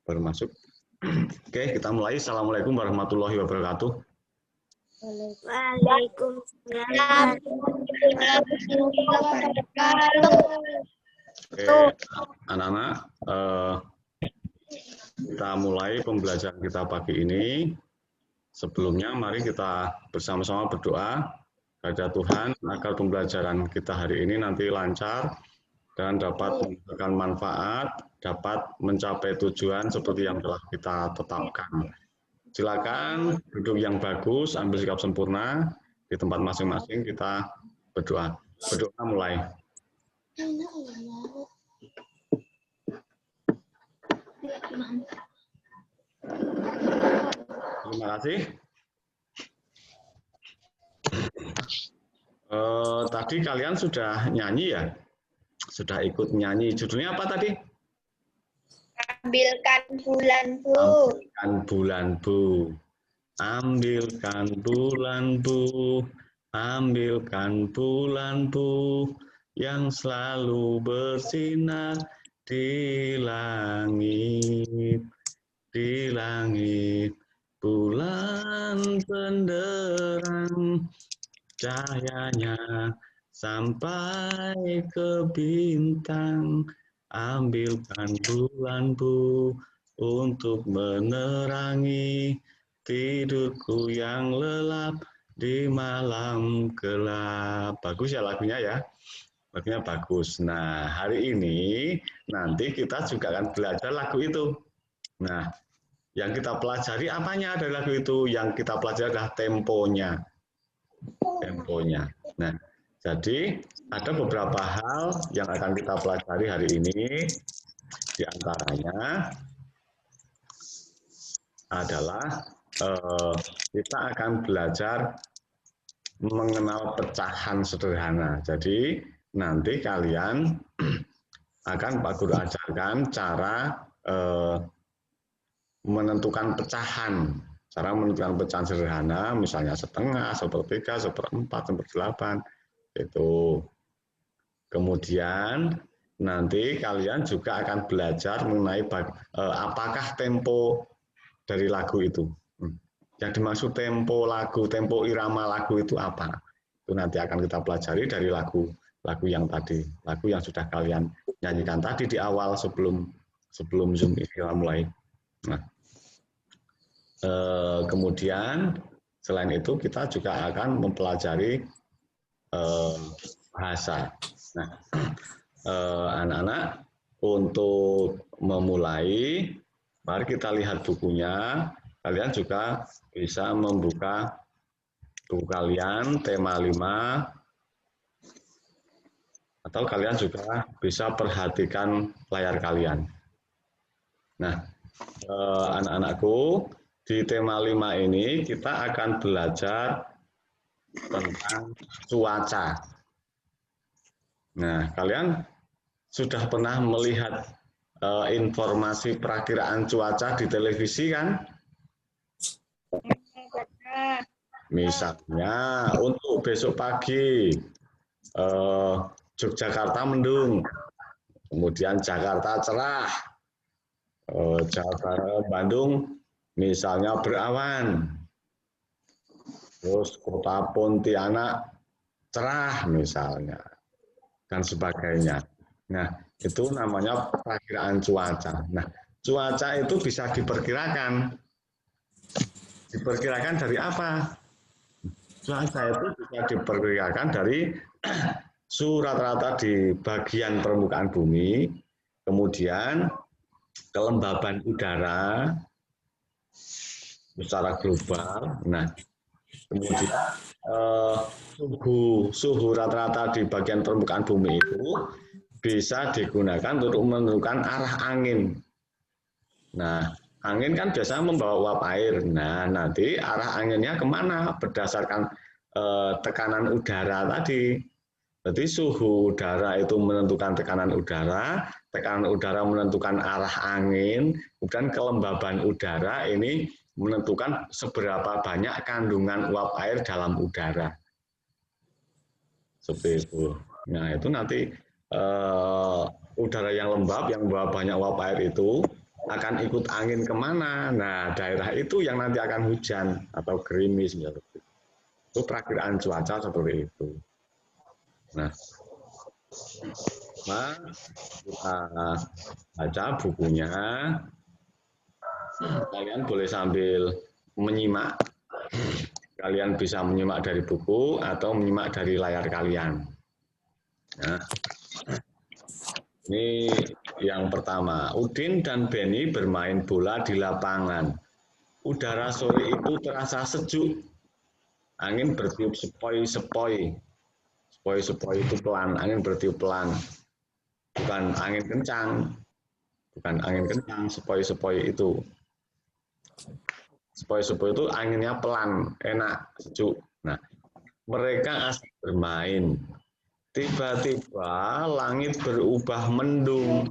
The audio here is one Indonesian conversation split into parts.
baru masuk. Oke, kita mulai. Assalamualaikum warahmatullahi wabarakatuh. Waalaikumsalam. Oke, anak-anak, kita mulai pembelajaran kita pagi ini. Sebelumnya, mari kita bersama-sama berdoa kepada Tuhan agar pembelajaran kita hari ini nanti lancar dan dapat memberikan manfaat, dapat mencapai tujuan seperti yang telah kita tetapkan. Silakan duduk yang bagus, ambil sikap sempurna di tempat masing-masing. Kita berdoa. Berdoa mulai. Terima kasih. Tadi kalian sudah nyanyi ya? Sudah ikut nyanyi. Judulnya apa tadi? Ambilkan bulan, Bu. Ambilkan bulan, Bu. Ambilkan bulan, Bu. Ambilkan bulan, Bu. Yang selalu bersinar di langit. Di langit. Bulan benderang. Cahayanya sampai ke bintang, ambilkan bulan, Bu, untuk menerangi tidurku yang lelap di malam gelap. Bagus ya lagunya ya? Lagunya bagus. Nah, hari ini nanti kita juga akan belajar lagu itu. Nah, yang kita pelajari apanya dari lagu itu? Yang kita pelajari adalah temponya. Temponya. Nah, jadi ada beberapa hal yang akan kita pelajari hari ini. Di antaranya adalah kita akan belajar mengenal pecahan sederhana. Jadi nanti kalian akan Pak Guru ajarkan cara menentukan pecahan. Cara menentukan pecahan sederhana, misalnya setengah, sepertiga, seperempat, seperdelapan, itu. Kemudian nanti kalian juga akan belajar mengenai apakah tempo dari lagu itu. Yang dimaksud tempo lagu, tempo irama lagu itu apa? Itu nanti akan kita pelajari dari lagu yang tadi, lagu yang sudah kalian nyanyikan tadi di awal sebelum Zoom ini mulai. Nah, kemudian selain itu kita juga akan mempelajari bahasa. Nah, anak-anak, untuk memulai, mari kita lihat bukunya. Kalian juga bisa membuka buku kalian tema 5, atau kalian juga bisa perhatikan layar kalian. Nah, anak-anakku, di tema 5 ini kita akan belajar tentang cuaca. Nah, kalian sudah pernah melihat informasi perakiraan cuaca di televisi kan? Misalnya untuk besok pagi Yogyakarta mendung, kemudian Jakarta cerah, Bandung misalnya berawan, terus kota Pontianak cerah misalnya, dan sebagainya. Nah, itu namanya perakiraan cuaca. Nah, cuaca itu bisa diperkirakan. Diperkirakan dari apa? Cuaca itu bisa diperkirakan dari suhu rata-rata di bagian permukaan bumi, kemudian kelembaban udara secara global. Nah, kemudian suhu rata-rata di bagian permukaan bumi itu bisa digunakan untuk menentukan arah angin. Nah, angin kan biasanya membawa uap air. Nah, nanti arah anginnya kemana? Berdasarkan tekanan udara tadi. Jadi suhu udara itu menentukan tekanan udara menentukan arah angin, kemudian kelembaban udara ini menentukan seberapa banyak kandungan uap air dalam udara. Seperti itu. Nah, itu nanti udara yang lembab, yang membawa banyak uap air itu akan ikut angin kemana. Nah, daerah itu yang nanti akan hujan atau gerimis. Itu perakiraan cuaca seperti itu. Nah, kita baca bukunya. Kalian boleh sambil menyimak. Kalian bisa menyimak dari buku atau menyimak dari layar kalian. Nah, ini yang pertama. Udin dan Benny bermain bola di lapangan. Udara sore itu terasa sejuk. Angin bertiup sepoi-sepoi. Sepoi-sepoi itu pelan, angin bertiup pelan. Bukan angin kencang. Bukan angin kencang, sepoi-sepoi itu. Sepoi-sepoi itu anginnya pelan, enak, sejuk. Nah, mereka asik bermain. Tiba-tiba langit berubah mendung.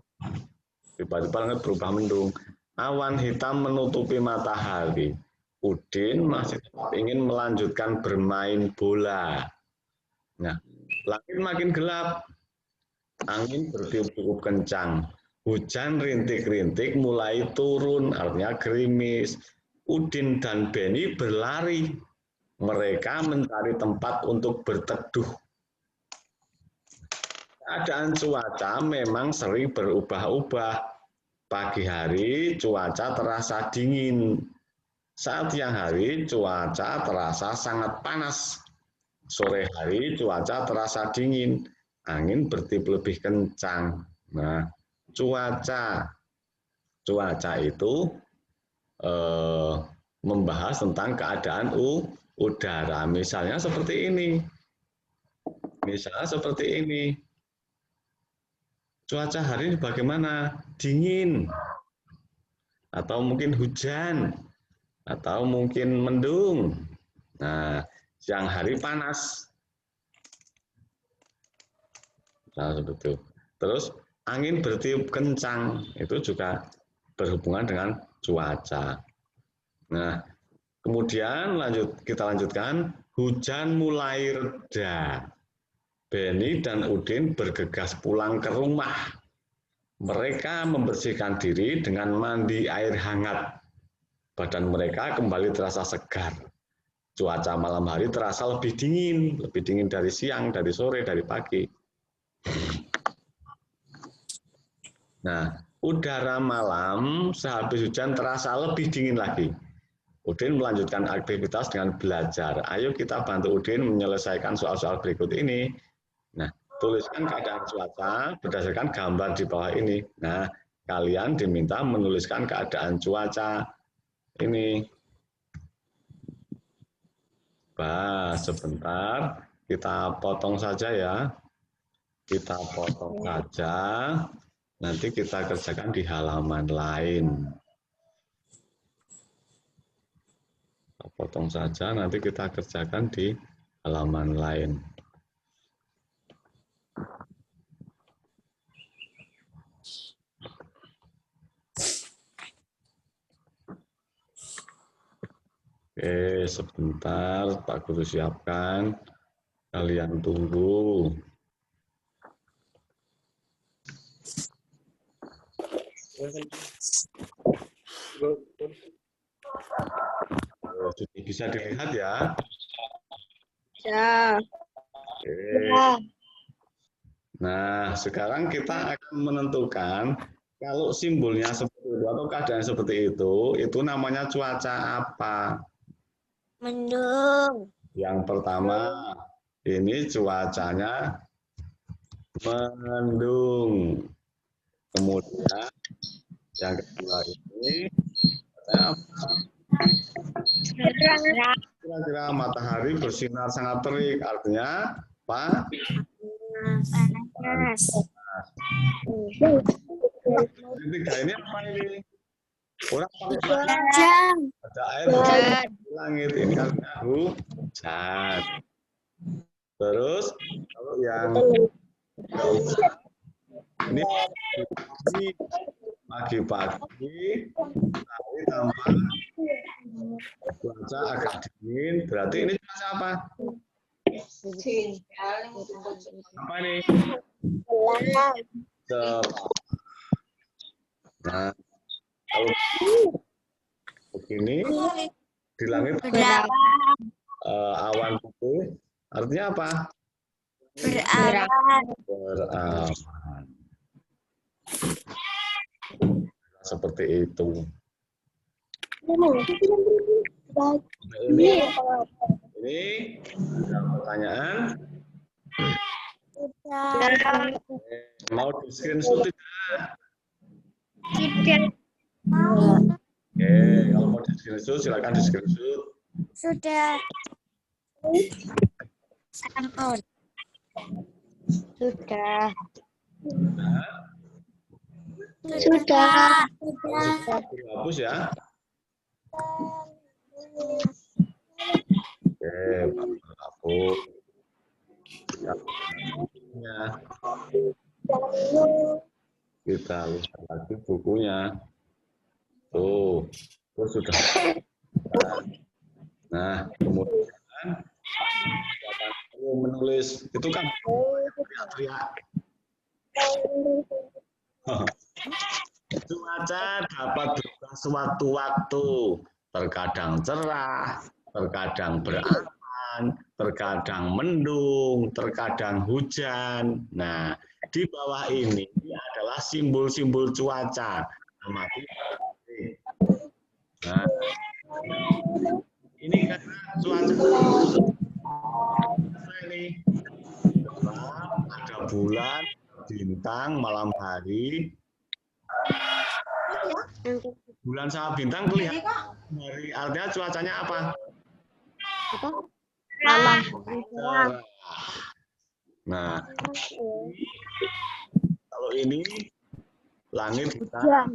Tiba-tiba langit berubah mendung. Awan hitam menutupi matahari. Udin masih tetap ingin melanjutkan bermain bola. Nah, langit makin gelap. Angin bertiup cukup kencang. Hujan rintik-rintik mulai turun, artinya gerimis. Udin dan Benny berlari. Mereka mencari tempat untuk berteduh. Keadaan cuaca memang sering berubah-ubah. Pagi hari cuaca terasa dingin. Saat siang hari cuaca terasa sangat panas. Sore hari cuaca terasa dingin. Angin bertiup lebih kencang. Nah, cuaca itu membahas tentang keadaan udara. Misalnya seperti ini. Cuaca hari ini bagaimana? Dingin. Atau mungkin hujan. Atau mungkin mendung. Nah, siang hari panas. Nah, seperti itu. Terus angin bertiup kencang. Itu juga berhubungan dengan cuaca. Nah, kemudian kita lanjutkan, hujan mulai reda. Benny dan Udin bergegas pulang ke rumah. Mereka membersihkan diri dengan mandi air hangat. Badan mereka kembali terasa segar. Cuaca malam hari terasa lebih dingin dari siang, dari sore, dari pagi. Nah, udara malam sehabis hujan terasa lebih dingin lagi. Udin melanjutkan aktivitas dengan belajar. Ayo kita bantu Udin menyelesaikan soal-soal berikut ini. Nah, tuliskan keadaan cuaca berdasarkan gambar di bawah ini. Nah, kalian diminta menuliskan keadaan cuaca ini. Sebentar, kita potong saja ya. Kita potong saja. Nanti kita kerjakan di halaman lain. Potong saja, nanti kita kerjakan di halaman lain. Oke, sebentar Pak Guru siapkan. Kalian tunggu. Sudah bisa dilihat ya? Ya. Oke. Nah, sekarang kita akan menentukan kalau simbolnya seperti itu atau keadaan seperti itu namanya cuaca apa? Mendung. Yang pertama, ini cuacanya mendung. Kemudian yang kedua ini kira-kira matahari bersinar sangat terik, artinya apa? Panas. Tiga ini apa ini? Orang Hujan. ada air di langit, ini artinya hujan. Terus kalau yang ini pagi-pagi hari tambah cuaca agak dingin, berarti ini cuaca apa? Apa ini? Cerah. Nah, Kalau begini di langit awan putih, artinya apa? Berawan. Berawan. Seperti itu. Ini pertanyaan. Mau di screenshot tidak? Tidak. Oke, kalau mau di screenshot silakan di screenshot. Sudah. Sampun. Sudah. Sudah. Hapus ya. Oke, hapus. Ya. Kita lihat lagi bukunya. Tuh, sudah. Nah, kemudian menulis itu kan teriak-teriak. Cuaca dapat berubah sewaktu-waktu, terkadang cerah, terkadang berawan, terkadang mendung, terkadang hujan. Nah, di bawah ini adalah simbol-simbol cuaca. Nah, ini karena cuaca ini ada bulan, bintang, malam hari. Bulan sama bintang kelihatan dari artinya cuacanya apa? Malam. Nah, kalau ini langit kita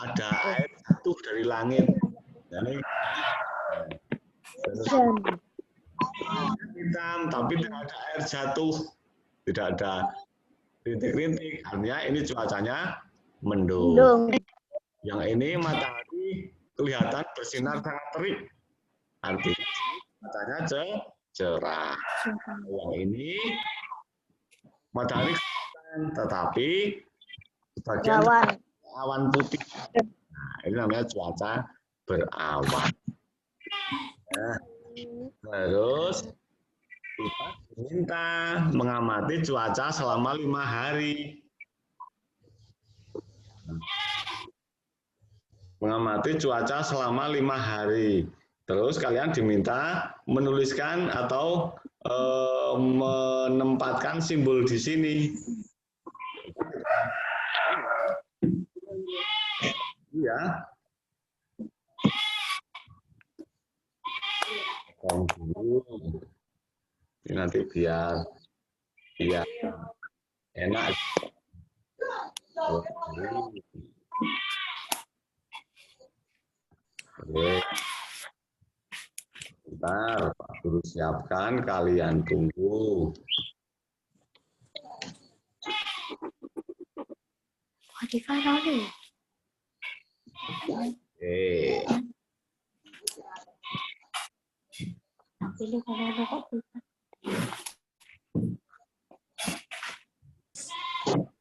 ada air jatuh dari langit. Jadi, hitam, tapi tidak ada air jatuh, tidak ada rintik-rintik. Artinya ini cuacanya mendung. Yang ini matahari kelihatan bersinar sangat terik. Artinya matanya cerah. Yang ini matahari kelihatan, tetapi sebagian awan putih. Nah, ini namanya cuaca berawan. Nah, terus kita diminta mengamati cuaca selama 5 hari. Mengamati cuaca selama 5 hari. Terus kalian diminta menuliskan atau menempatkan simbol di sini. Iya. Ini nanti biar enak. Oke. Bentar, Pak Guru siapkan, kalian tunggu. Oke.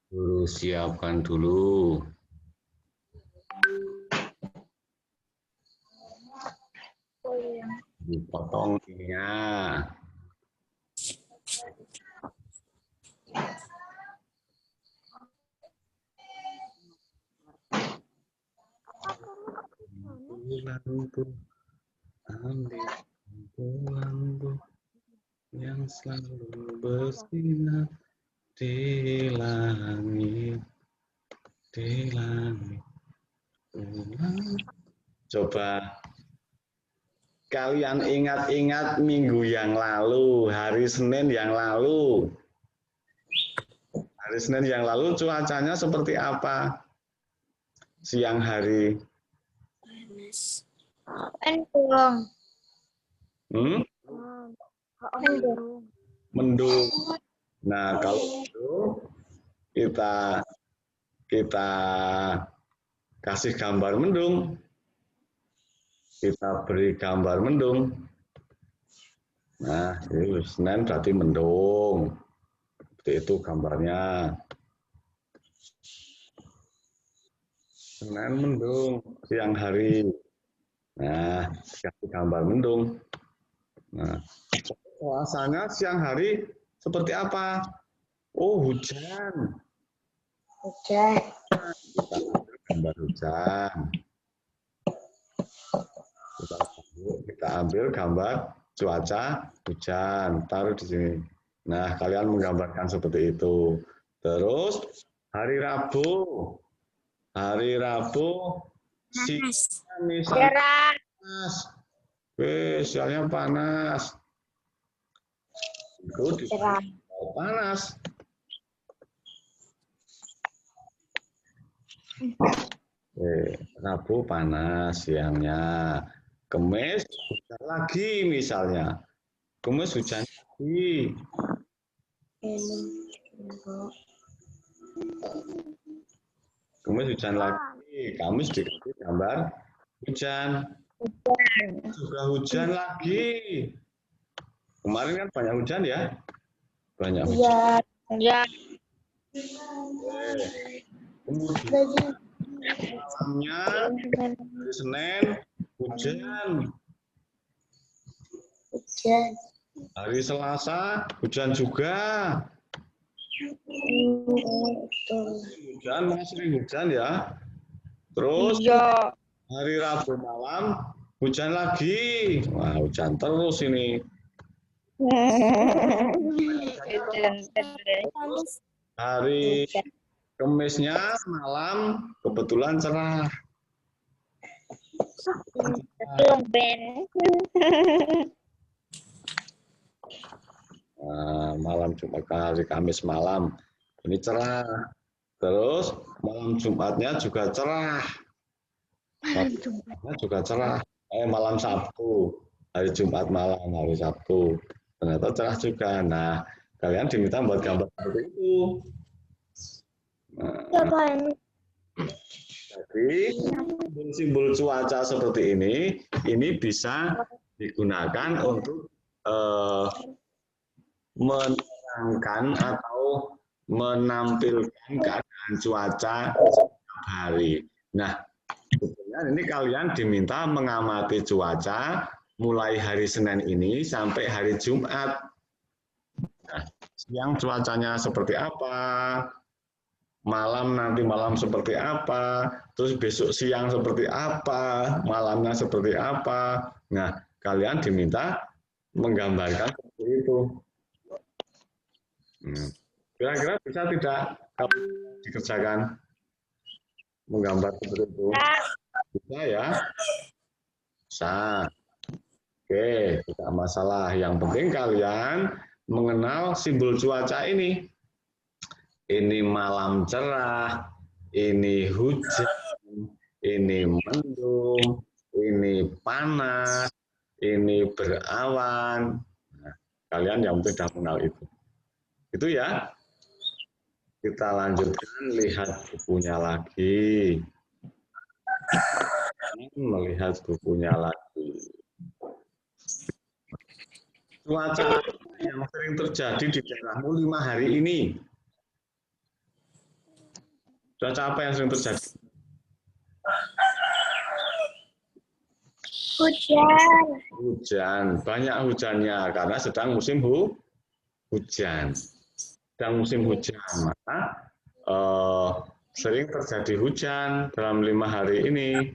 Guru siapkan dulu. Dipotong ininya. Lampu, ambil lampu yang selalu bersinar di langit, di langit. Coba kalian ingat-ingat minggu yang lalu, hari Senin yang lalu. Hari Senin yang lalu cuacanya seperti apa? Siang hari. Mendung. Mendung. Nah, kalau itu kita kasih gambar mendung. Kita beri gambar mendung. Nah, ini Senin berarti mendung. Seperti itu gambarnya. Senin mendung, siang hari. Nah, dikasih gambar mendung. Nah, suasananya siang hari seperti apa? Oh, hujan. Hujan. Kita ambil gambar hujan. Kita ambil gambar cuaca hujan, taruh di sini. Nah, kalian menggambarkan seperti itu. Terus hari Rabu. Hari Rabu siangnya misalnya Cerah. panas. Siangnya panas. Itu di Cerah. panas. Rabu panas siangnya. Kamis hujan lagi misalnya. Kamis hujan lagi. Kamis hujan lagi. Kamis dikasih gambar hujan. Juga hujan lagi. Kemarin kan banyak hujan ya? Banyak hujan. Iya. Kemudian malamnya hari Senin hujan. Hujan. Hari Selasa hujan juga. Hujan, masih sering hujan ya. Terus hari Rabu malam hujan lagi. Wah, hujan terus ini. Hari Kamisnya malam kebetulan cerah. Malam Jumat hari Kamis malam ini cerah. Terus malam Jumatnya juga cerah. Malam juga cerah. Malam Sabtu, hari Jumat malam, hari Sabtu ternyata cerah juga. Nah, kalian diminta buat gambar seperti itu. Nah, jadi simbol cuaca seperti ini bisa digunakan untuk menerangkan atau menampilkan keadaan cuaca setiap hari. Nah, ini kalian diminta mengamati cuaca mulai hari Senin ini sampai hari Jumat. Nah, siang cuacanya seperti apa? Malam nanti malam seperti apa? Terus besok siang seperti apa? Malamnya seperti apa? Nah, kalian diminta menggambarkan seperti itu. Kira-kira bisa tidak dikerjakan menggambar seperti itu? Bisa ya? Bisa. Oke, tidak masalah. Yang penting kalian mengenal simbol cuaca ini. Ini malam cerah, ini hujan, ini mendung, ini panas, ini berawan. Nah, kalian yang penting sudah mengenal itu. Itu ya. Kita lanjutkan, lihat bukunya lagi. Melihat bukunya lagi. Cuaca yang sering terjadi di daerahmu 5 hari ini. Cuaca apa yang sering terjadi? Hujan. Hujan, banyak hujannya karena sedang musim hujan. Sedang musim hujan, maka sering terjadi hujan dalam 5 hari ini.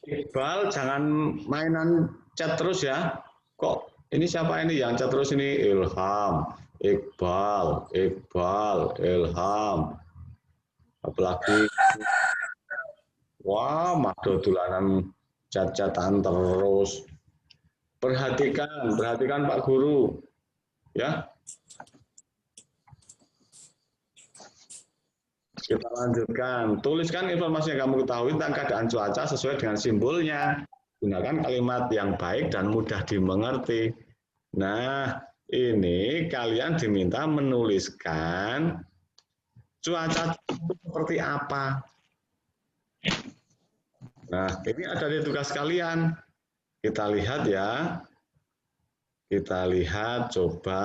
Iqbal, jangan mainan chat terus ya. Kok ini siapa ini yang chat terus ini? Ilham, Iqbal, Ilham. Apalagi, wah, mado dolanan chat-chatan terus. Perhatikan Pak Guru, ya. Kita lanjutkan. Tuliskan informasi yang kamu ketahui tentang keadaan cuaca sesuai dengan simbolnya. Gunakan kalimat yang baik dan mudah dimengerti. Nah, ini kalian diminta menuliskan cuaca seperti apa. Nah, ini ada di tugas kalian. Kita lihat ya. Kita lihat coba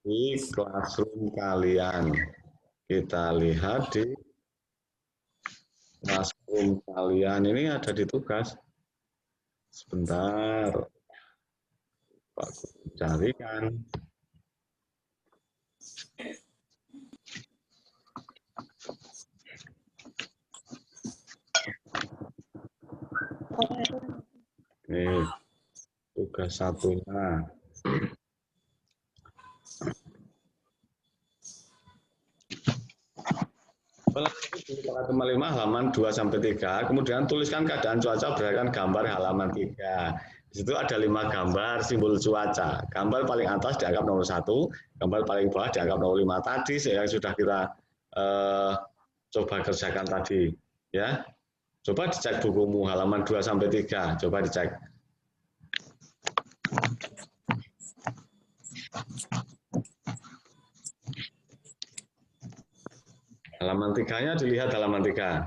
di classroom kalian. Kita lihat di classroom kalian ini ada di tugas. Sebentar, Pak Guru carikan. Nih, tugas satunya. Halaman 5 halaman 2 sampai 3, kemudian tuliskan keadaan cuaca berdasarkan gambar halaman 3. Di situ ada 5 gambar simbol cuaca. Gambar paling atas dianggap nomor 1, gambar paling bawah dianggap nomor 5 tadi yang sudah kita coba kerjakan tadi, ya. Coba dicek bukumu halaman 2 sampai 3, coba dicek. Halaman 3-nya dilihat halaman 3.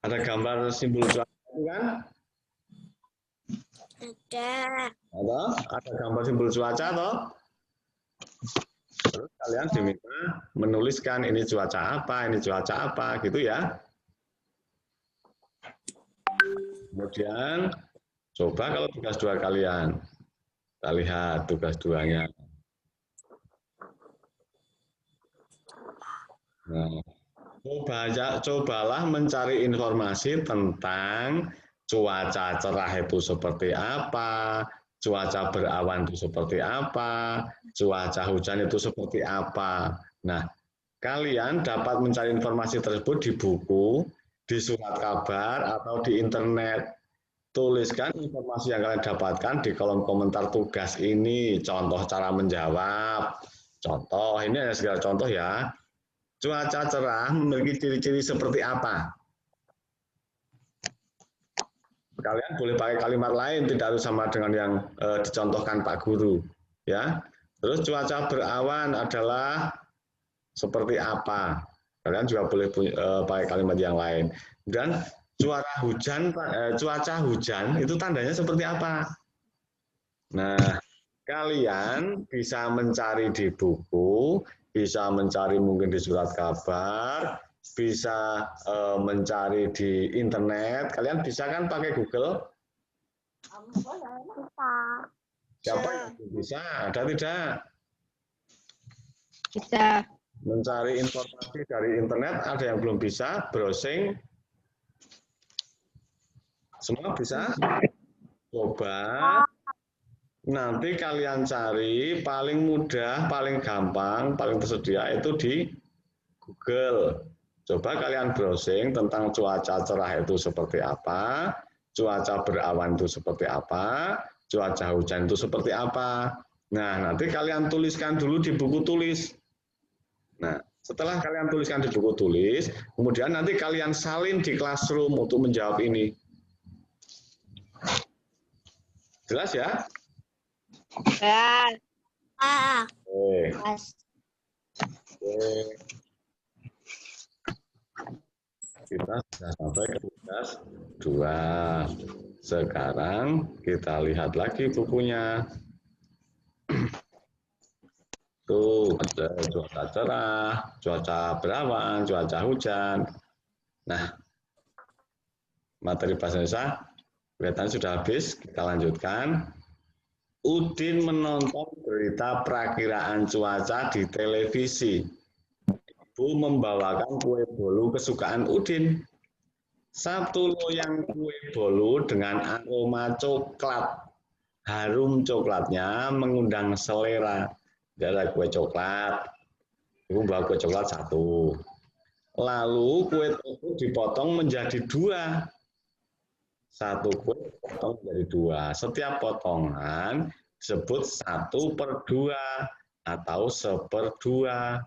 Ada gambar simbol cuaca kan? Ada. Ada gambar simbol cuaca toh? Terus kalian diminta menuliskan ini cuaca apa gitu ya. Kemudian coba kalau tugas 2 kalian. Kita lihat tugas 2-nya. Nah, cobalah mencari informasi tentang cuaca cerah itu seperti apa, cuaca berawan itu seperti apa, cuaca hujan itu seperti apa. Nah, kalian dapat mencari informasi tersebut di buku, di surat kabar, atau di internet. Tuliskan informasi yang kalian dapatkan di kolom komentar tugas ini. Contoh cara menjawab. Contoh, ini ada segala contoh ya. Cuaca cerah memiliki ciri-ciri seperti apa? Kalian boleh pakai kalimat lain, tidak harus sama dengan yang dicontohkan Pak Guru. Ya. Terus cuaca berawan adalah seperti apa? Kalian juga boleh pakai kalimat yang lain. Dan cuaca hujan itu tandanya seperti apa? Nah, kalian bisa mencari di buku, bisa mencari mungkin di surat kabar, bisa mencari di internet. Kalian bisa kan pakai Google? Siapa yang bisa? Ada tidak? Bisa. Mencari informasi dari internet, ada yang belum bisa, browsing. Semua bisa? Coba nanti kalian cari paling mudah, paling gampang, paling tersedia itu di Google. Coba kalian browsing tentang cuaca cerah itu seperti apa, cuaca berawan itu seperti apa, cuaca hujan itu seperti apa. Nah, nanti kalian tuliskan dulu di buku tulis. Nah, setelah kalian tuliskan di buku tulis, kemudian nanti kalian salin di classroom untuk menjawab ini. Jelas ya? Ya. Oke. Kita sudah sampai ke tugas 2. Sekarang kita lihat lagi bukunya. Tuh, ada cuaca cerah, cuaca berawan, cuaca hujan. Nah, materi bahasa Indonesia kelihatan sudah habis, kita lanjutkan. Udin menonton berita perakiraan cuaca di televisi. Ibu membawakan kue bolu kesukaan Udin. Satu loyang kue bolu dengan aroma coklat. Harum coklatnya mengundang selera. Ada kue coklat. Ibu bawa kue coklat 1. Lalu kue tersebut dipotong menjadi 2. 1 kue dipotong menjadi 2. Setiap potongan disebut 1/2 atau 1/2.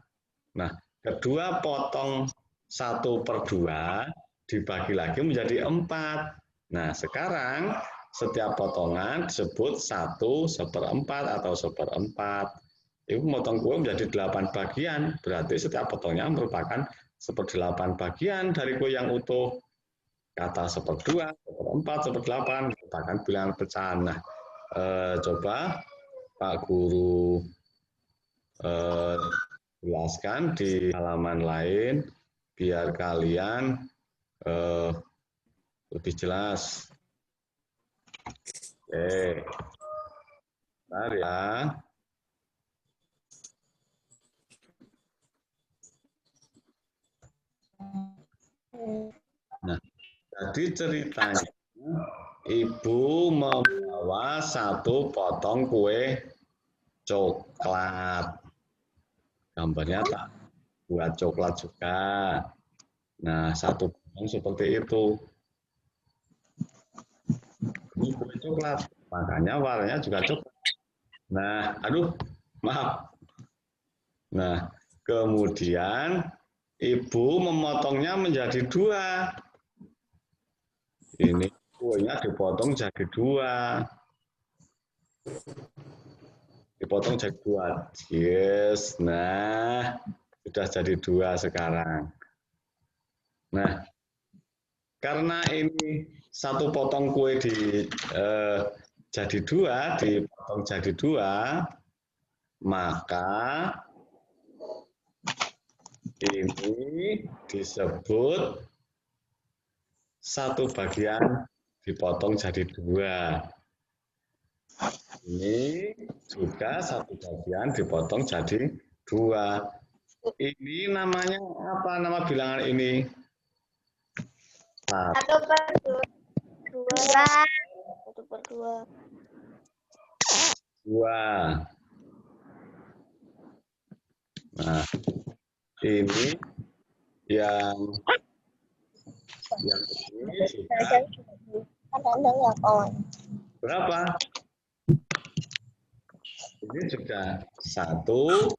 Nah, kedua potong 1/2 dibagi lagi menjadi 4. Nah, sekarang setiap potongan disebut 1/4 atau 1/4. Ibu memotong kue menjadi 8 bagian, berarti setiap potongnya merupakan 1/8 bagian dari kue yang utuh. Kata 1/2, 1/4, 1/8 merupakan bilangan pecahan. Nah, coba Pak Guru jelaskan di halaman lain biar kalian lebih jelas. Oke. Bentar ya. Nah, jadi ceritanya ibu membawa satu potong kue coklat. Gambarnya tak buat coklat juga. Nah, satu potong seperti itu. Ini kue coklat, makanya warnanya juga coklat. Nah, aduh, maaf. Nah, kemudian ibu memotongnya menjadi dua. Ini kuenya dipotong jadi dua. Dipotong jadi dua. Yes, nah sudah jadi dua sekarang. Nah, karena ini satu potong kue jadi dua, dipotong jadi dua, maka ini disebut satu bagian dipotong jadi dua. Ini juga satu bagian dipotong jadi dua. Ini namanya apa nama bilangan ini? 1/2. 1/2. 2. Nah, ini yang ini juga berapa? Ini juga 1/2.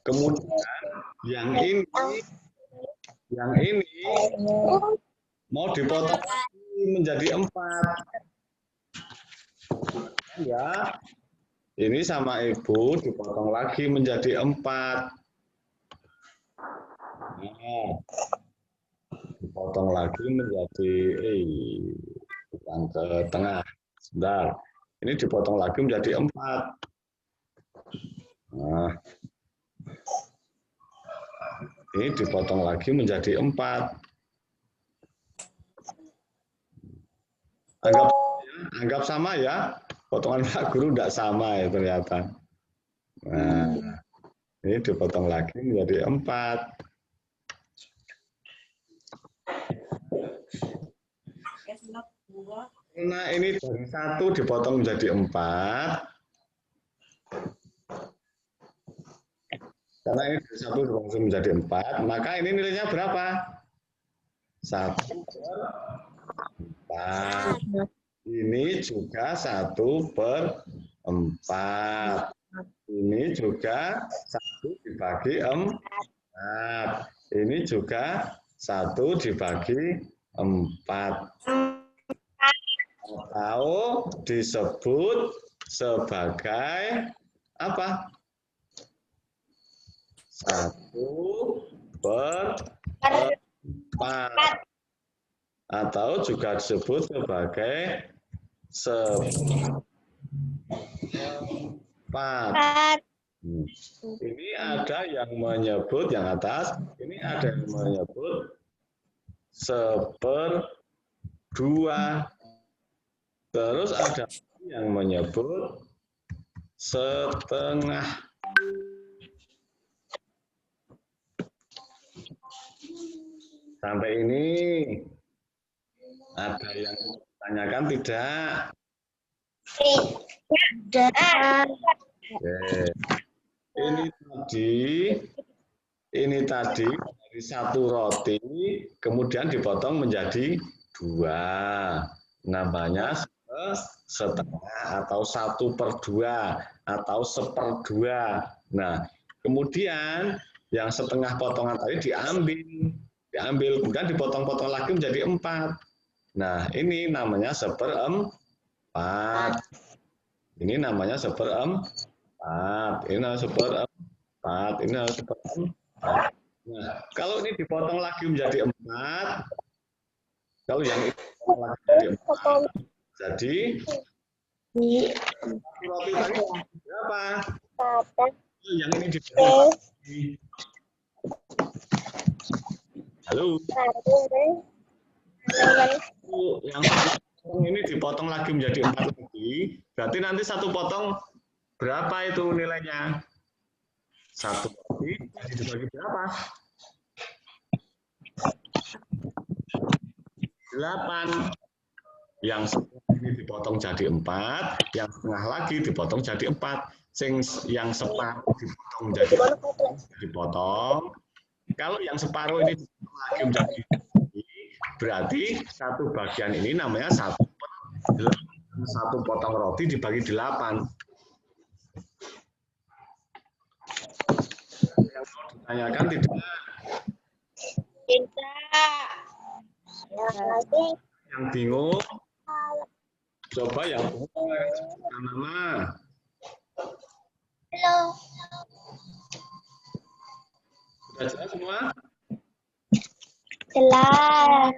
Kemudian yang ini mau dipotong menjadi 4. Ya, ini sama ibu dipotong lagi menjadi 4. Nah, dipotong lagi menjadi bukan ke tengah. Sebentar. Ini dipotong lagi menjadi 4. Nah, ini dipotong lagi menjadi 4. Anggap sama ya. Potongan Pak Guru tidak sama ya ternyata. Nah, ini dipotong lagi menjadi 4. Nah, ini dari 1 dipotong menjadi 4. Karena ini dari 1 dipotong menjadi 4, maka ini nilainya berapa? 1/4. Ini juga 1/4. Ini juga 1 dibagi 4. Ini juga 1 dibagi 4. Atau disebut sebagai apa? 1/4. Atau juga disebut sebagai seperempat. Ini ada yang menyebut yang atas, ini ada yang menyebut 1/2. Terus ada yang menyebut 1/2. Sampai ini ada yang tanyakan tidak? Tidak. Oke. Ini tadi dari 1 roti kemudian dipotong menjadi 2. Namanya 1/2 atau 1/2 atau 1/2. Nah, kemudian yang 1/2 potongan tadi diambil, kemudian dipotong-potong lagi menjadi 4. Nah, ini namanya 1/4. Ini namanya 1/4. Ini namanya 1/4. Ini namanya 1/4. Nah, kalau ini dipotong lagi menjadi 4, kalau yang ini dipotong lagi menjadi 4, Jadi roti tadi berapa? Yang ini dibagi. Halo. Yang ini dipotong lagi menjadi 4 lagi. Berarti nanti satu potong berapa itu nilainya? 1 roti jadi dibagi berapa? 8. Yang setengah ini dipotong jadi 4, yang setengah lagi dipotong jadi 4. Yang separuh dipotong jadi dipotong. Kalau yang separuh ini dipotong lagi menjadi berarti satu bagian ini namanya 1/8. Satu potong roti dibagi 8. Yang mau ditanyakan tidak? Tidak. Yang bingung? Coba yang bingung nama. Halo. Sudah jelas semua? Jelas.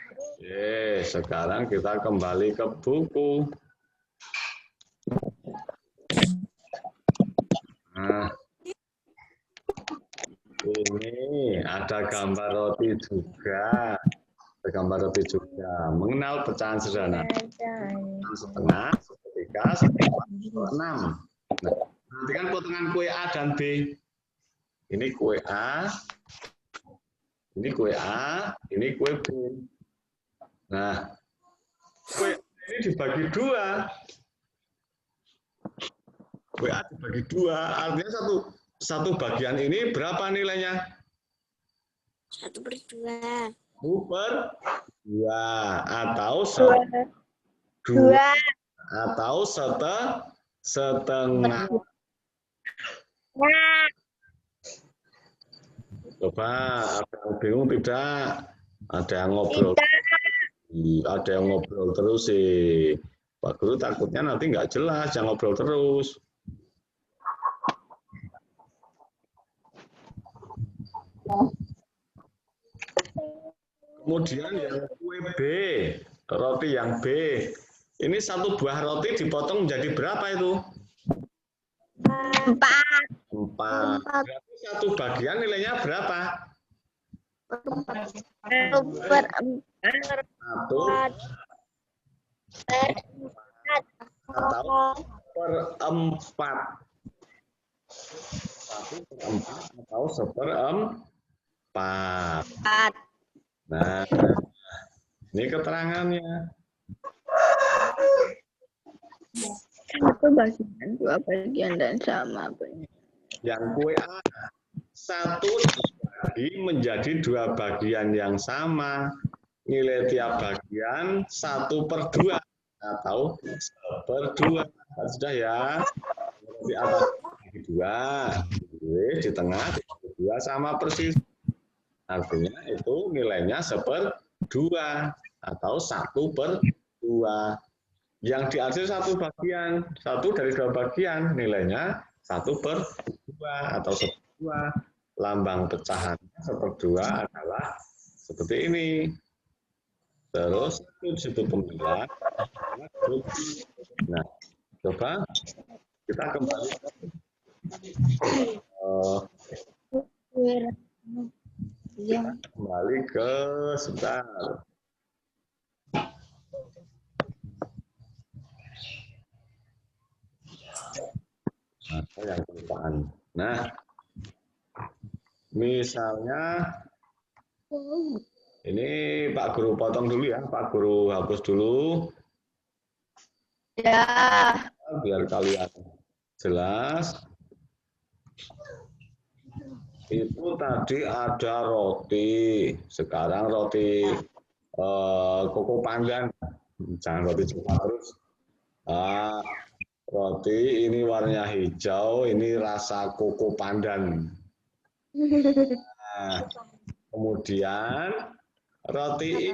Oke, sekarang kita kembali ke buku. Nah, ini ada gambar roti juga. Ada gambar roti juga. Mengenal pecahan sederhana. Setengah, sepertiga, 6. Nah, perhatikan potongan kue A dan B. Ini kue A, ini kue A, ini kue B. Nah, kue ini dibagi 2. Kue A dibagi 2, artinya satu bagian ini berapa nilainya? 1/2. 1/2 atau 2 atau setengah. Coba ada yang bingung tidak? Ada yang ngobrol. Ada yang ngobrol terus sih. Pak Guru takutnya nanti nggak jelas, jangan ngobrol terus. Kemudian yang kue B, roti yang B. Ini satu buah roti dipotong menjadi berapa itu? 4. 4. Berarti satu bagian nilainya berapa? 1/4. 1 atau 1/4. 1/4 atau 1/4. Nah, ini keterangannya. 1 bagian, 2 bagian dan sama. Yang kue A 1 dibagi menjadi 2 bagian yang sama. Nilai tiap bagian 1/2 atau 1/2. Nah, sudah ya. Di atas dibagi 2, di tengah dibagi 2 sama persis. Artinya itu nilainya 1/2 atau 1/2. Yang dihasil 1 bagian, 1 dari 2 bagian, nilainya 1/2 atau 1/2. Lambang pecahannya 1/2 adalah seperti ini. Terus itu disebut pembelah. Nah, coba kita kembali ke sebentar. Yang kelupaan. Nah, misalnya ini Pak Guru potong dulu ya, Pak Guru hapus dulu. Ya. Biar kalian jelas. Itu tadi ada roti, sekarang roti koko pandan, jangan roti coklat terus. Roti ini warnanya hijau, ini rasa koko pandan. Nah, kemudian roti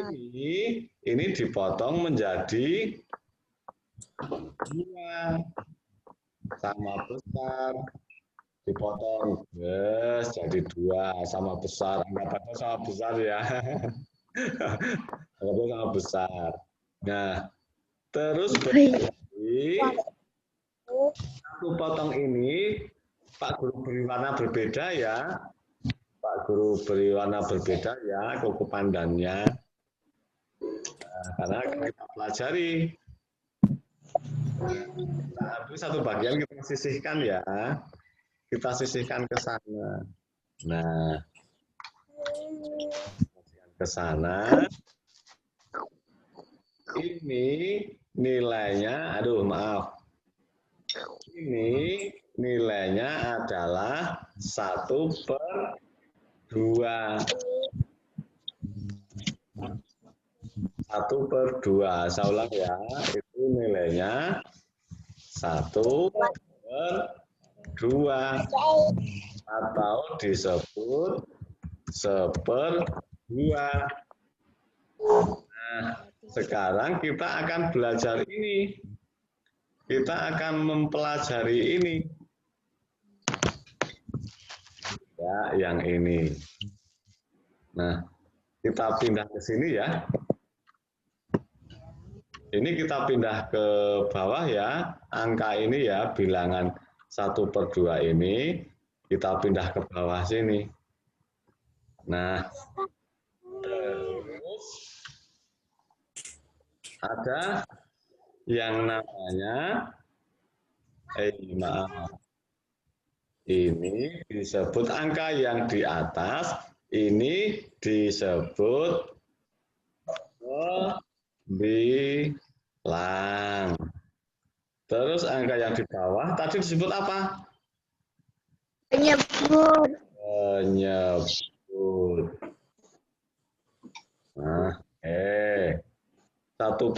ini dipotong menjadi 2 sama besar, dipotong, yes, jadi 2 sama besar, anggap aja sama besar ya. Anggapnya sama besar. Nah, terus berarti satu potong ini Pak Guru beri warna berbeda ya. Pak Guru beri warna berbeda ya kuku pandannya. Nah, karena kita pelajari. Nah, satu bagian kita sisihkan ya. Kita sisihkan ke sana. Nah, ke sana. Ini nilainya, aduh maaf. Ini nilainya adalah 1/2. 1/2. Saya ulang ya, itu nilainya 1/2 atau disebut 1/2. Nah, sekarang kita akan belajar ini. Kita akan mempelajari ini. Ya, yang ini. Nah, kita pindah ke sini ya. Ini kita pindah ke bawah ya. Angka ini ya, bilangan 1/2 ini. Kita pindah ke bawah sini. Nah, terus ada yang namanya, maaf, ini disebut angka yang di atas, ini disebut bilang. Terus angka yang di bawah tadi disebut apa? Penyebut. Penyebut. Nah, 1/2.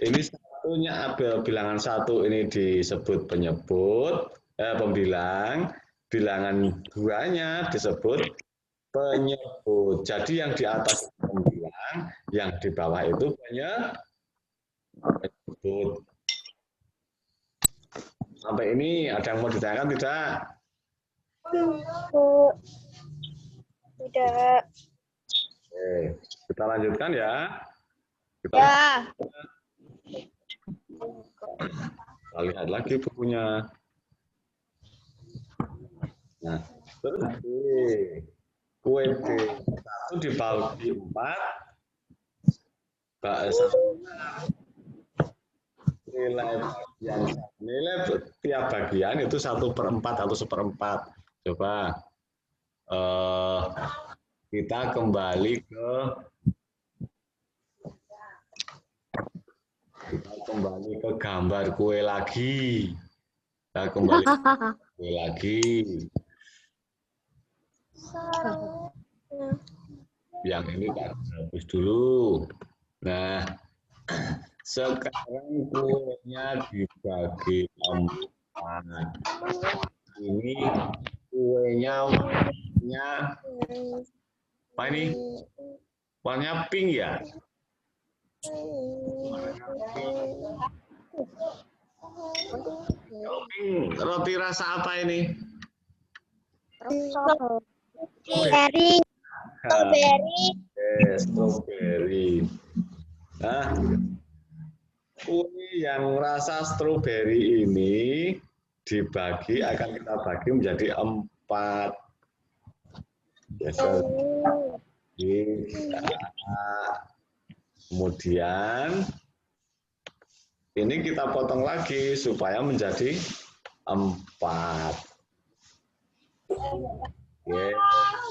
Ini satunya bilangan 1 ini disebut penyebut, pembilang. Bilangan 2-nya disebut penyebut. Jadi yang di atas pembilang, yang di bawah itu penyebut. Sampai ini ada yang mau ditanyakan tidak? Tidak. Oke, kita lanjutkan ya. Ya. Kita lihat lagi bukunya. Nah, terus kue D1 dibagi 4. Nilai tiap bagian itu 1/4 atau 1/4. Coba kita kembali ke gambar kue lagi. Kita kembali ke kue lagi. Yang ini tak hapus dulu. Nah, sekarang kuenya dibagi 4. Ini kuenya warnanya apa ini? Warnanya pink ya? Pink, roti rasa apa ini? Strawberry. Strawberry. Nah, kue yang rasa strawberry ini dibagi, akan kita bagi menjadi 4. Kemudian ini kita potong lagi supaya menjadi 4.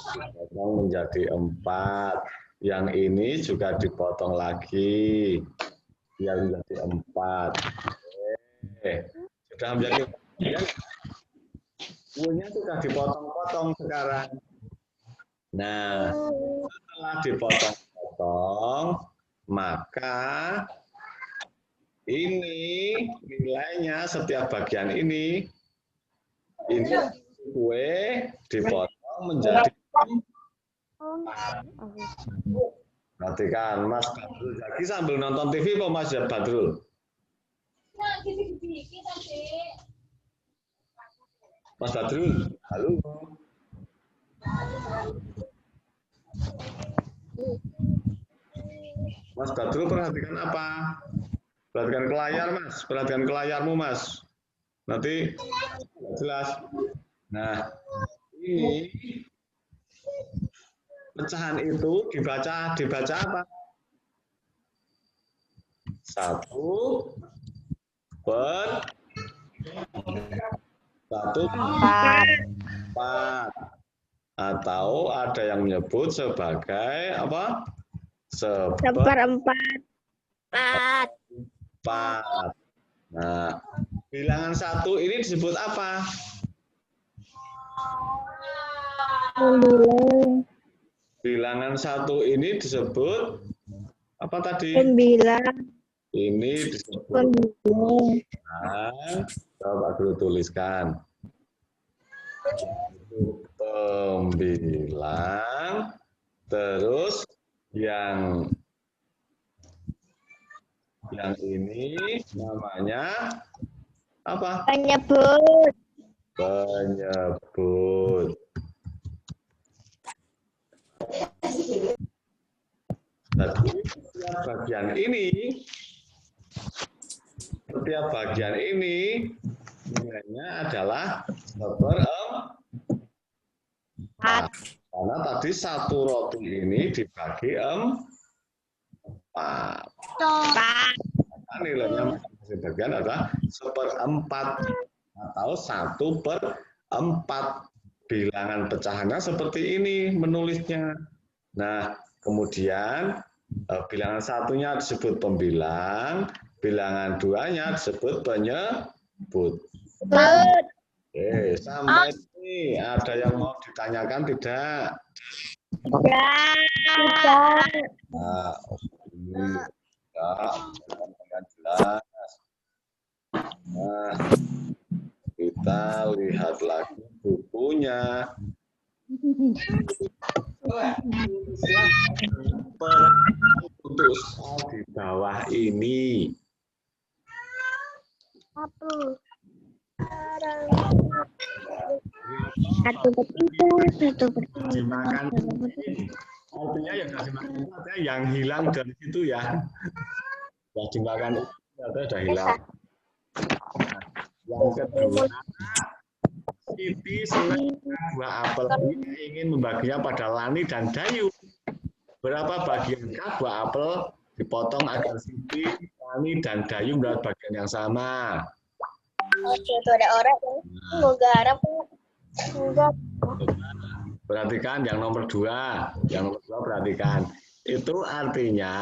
Potong menjadi 4. Yang ini juga dipotong lagi biar menjadi 4. Sudah menjadi, kuenya sudah dipotong-potong sekarang. Nah, setelah dipotong-potong, maka ini nilainya setiap bagian ini kue dipotong menjadi. Perhatikan Mas Badrul lagi sambil nonton TV apa Mas Badrul? Mas Badrul, halo. Mas Badrul perhatikan apa? Perhatikan ke layar, Mas. Perhatikan ke layarmu, Mas. Nanti jelas. Nah, ini pecahan itu dibaca apa? 1/4. Atau ada yang menyebut sebagai apa? Seperempat. Nah, bilangan 1 ini disebut apa? 9. Bilangan 1 ini disebut apa tadi? 9. Ini disebut 9. coba dulu tuliskan. Pembilang, terus yang ini namanya apa? Penyebut. Penyebut. Jadi setiap bagian ini nilainya adalah seperempat. Karena tadi satu roti ini dibagi 4. Maka nilainya masing-masing bagian adalah 1/4 atau 1/4. Bilangan pecahannya seperti ini menulisnya. Nah, kemudian bilangan 1-nya disebut pembilang, bilangan 2-nya disebut penyebut. Oke, sampai ini ada yang mau ditanyakan tidak? Tidak. Nah, jelas. Nah, kita lihat lagi bukunya. Untuk soal di bawah ini. Satu per 3, 1/3. Dimakan. Artinya yang dimakan itu artinya yang hilang dari situ ya. Yang dimakan itu sudah hilang. Nah, yang kedua, Siti senang 2 apel ini ingin membaginya pada Lani dan Dayu. Berapa bagiankah 2 apel dipotong agar Siti, Lani, dan Dayu mendapat bagian yang sama? Oke, itu ada orang yang mau garap. Perhatikan yang nomor 2. Yang nomor 2 perhatikan. Itu artinya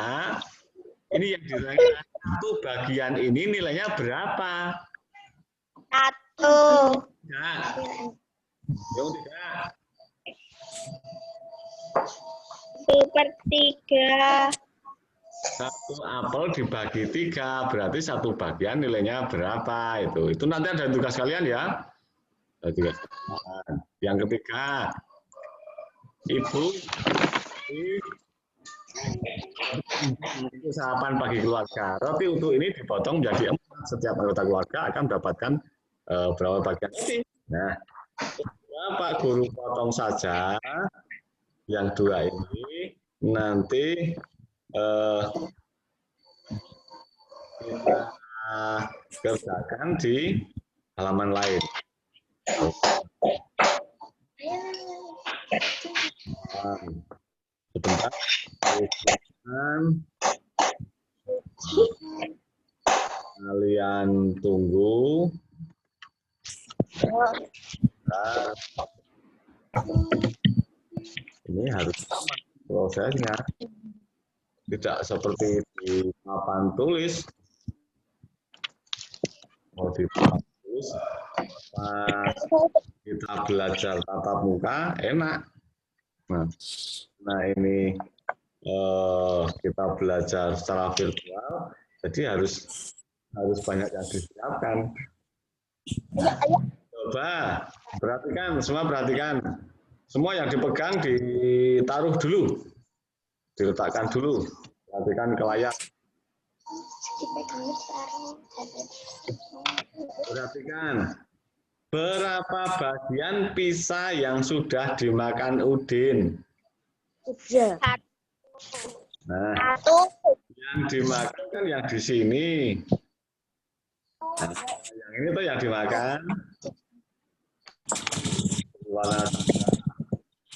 ini yang ditanyakan satu bagian ini nilainya berapa? 1. Tidak. Yang tidak. 1/3. 1 apel dibagi 3 berarti 1 bagian nilainya berapa itu? Itu nanti ada tugas kalian ya. Ada tugas. Yang ketiga, Ibu itu sarapan pagi keluarga. Roti untuk ini dipotong menjadi 4. Setiap anggota keluarga akan mendapatkan berapa bagian roti. Nah, Pak Guru potong saja yang 2 ini nanti kita kerjakan di halaman lain. Sebentar. Kalian tunggu. Nah, ini harus sama prosesnya. Tidak seperti di papan tulis. Mau di papan tulis, pas kita belajar tatap muka, enak. Nah ini kita belajar secara virtual, jadi harus banyak yang disiapkan. Coba perhatikan, semua perhatikan. Semua yang dipegang ditaruh dulu, diletakkan dulu. Perhatikan ke layar. Perhatikan. Berapa bagian pizza yang sudah dimakan Udin? 1. Nah, Satu. yang dimakan kan yang di sini. Nah, yang ini tuh yang dimakan. Warna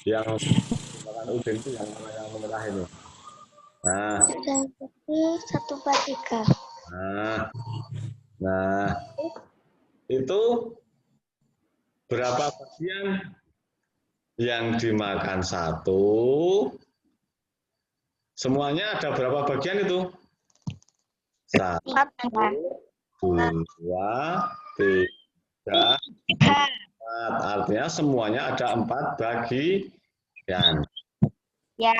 yang dimakan Udin itu yang mana yang merah ini. Nah, Satu per tiga. Nah, itu berapa bagian yang dimakan satu? Semuanya ada berapa bagian itu? Satu, dua, tiga, empat. Artinya semuanya ada 4 bagian. Ya.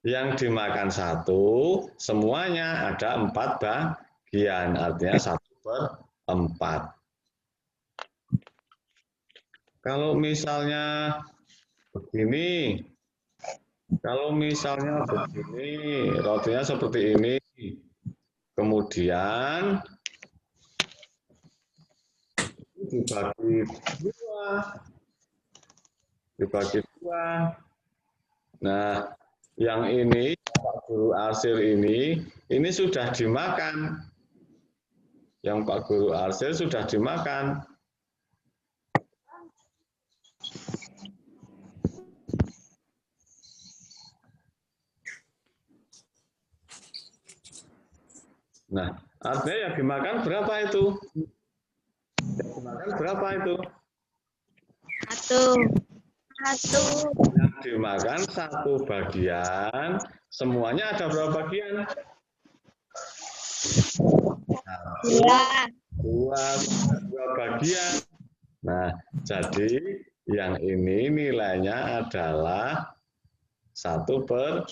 Yang dimakan satu, semuanya ada 4 bagian. Artinya 1/4. Kalau misalnya begini, rotinya seperti ini. Kemudian dibagi dua. Nah, yang ini Pak Guru Arsir ini sudah dimakan. Yang Pak Guru Arsir sudah dimakan. Nah, artinya yang dimakan berapa itu? Yang dimakan berapa itu? Satu. Yang dimakan 1 bagian, semuanya ada berapa bagian? 2 bagian. Nah, jadi yang ini nilainya adalah 1/2.